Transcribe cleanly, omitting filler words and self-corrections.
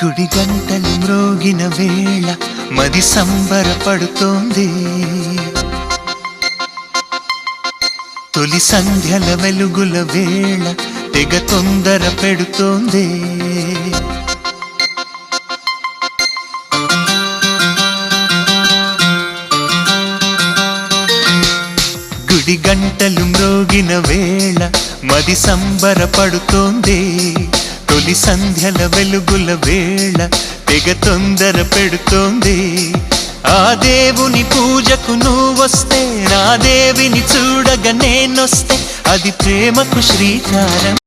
గుడి గంటలు మ్రోగిన వేళ మది సంబరపడుతోంది. తొలి సంధ్యల వెలుగుల వేళ తెగ తొందర పెడుతోంది. గుడి గంటలు మ్రోగిన వేళ మది సంబరపడుతోంది. తొలి సంధ్యల వెలుగుల వేళ తెగ తొందర పెడుతోంది. ఆ దేవుని పూజకు నువ్వొస్తే, నా దేవిని చూడగా నేనొస్తే, అది ప్రేమకు శ్రీకారం.